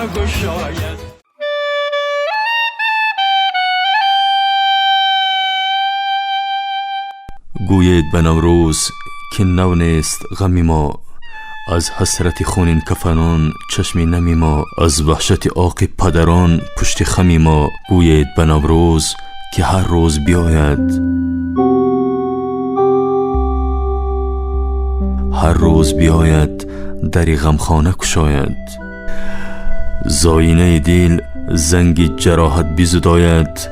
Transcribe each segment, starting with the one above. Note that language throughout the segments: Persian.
نگشاید. گوید به نوروز که نو نیست غمی ما، از حسرت خونین کفنان چشمی نمی ما، از وحشت آق پدران پشت خمی ما. گوید به نوروز که هر روز بیاید، هر روز بیاید دری غمخانه کشاید. زاینه دل زنگ جراحت بزداید،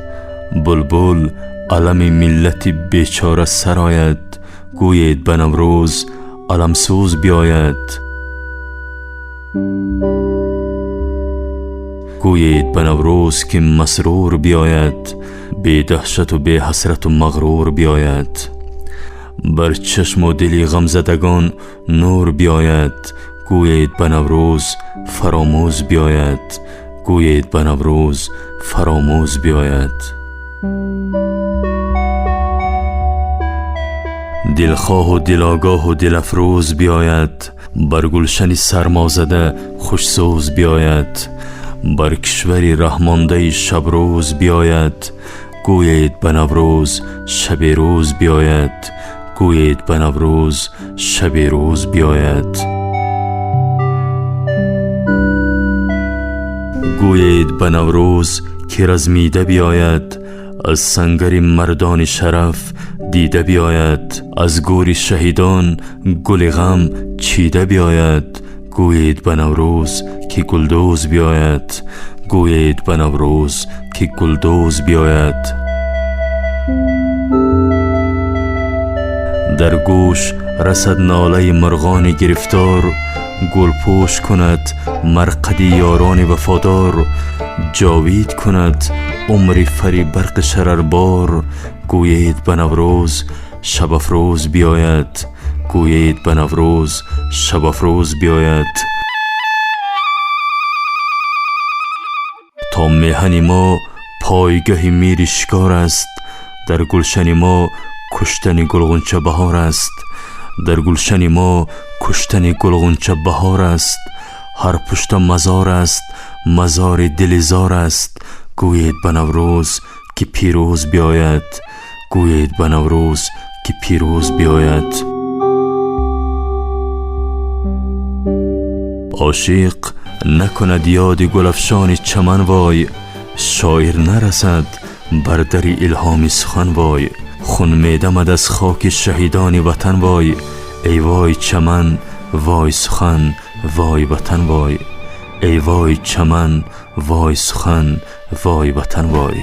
بلبل علم ملت بیچاره سراید. گوید به نوروز علم سوز بیاید، گوید به نوروز که مسرور بیاید، بی دهشت و بی حسرت و مغرور بیاید. بر چشم و دلی غمزدگان نور بیاید، گوید به نوروز فراموز بیاید، گوید به نوروز فراموز بیاید. دلخواه و دلاگاه و دل افروز بیاید، بر گلشن سرمازده خوشسوز بیاید، بر کشوری رحمانده شب روز بیاید. گوید به نوروز شب روز بیاید، گوید به نوروز شب روز بیاید. گوید به نوروز که رزمیده بیاید، از سنگر مردان شرف دیده بیاید، از گور شهیدان گل غم چیده بیاید. گوید به نوروز که گلدوز بیاید، گوید به نوروز که گلدوز بیاید. در گوش رسد ناله مرغان گرفتار، گل پوش کند مرقد یاران وفادار، جاوید کند عمر فری برق شرربار. گوید به نوروز شب افروز بیاید، گوید به نوروز شب افروز بیاید. تا میهن ما پایگاه میر شکار است، در گلشن ما کشتن گلغنچه بهار است، در گلشن ما کشتن گلغنچه بهار است. هر پشت مزار است مزار دلزار است، گوید به نوروز که پیروز بیاید، گوید به نوروز که پیروز بیاید. عاشق نکند یاد گلفشان چمن وای، شاعر نرسد بر در الهام سخن وای. خون میدمد از خاک شهیدان وطن وای، ای وای چمن وای سخن وای وطن وای، ای وای چمن وای سخن وای وطن وای.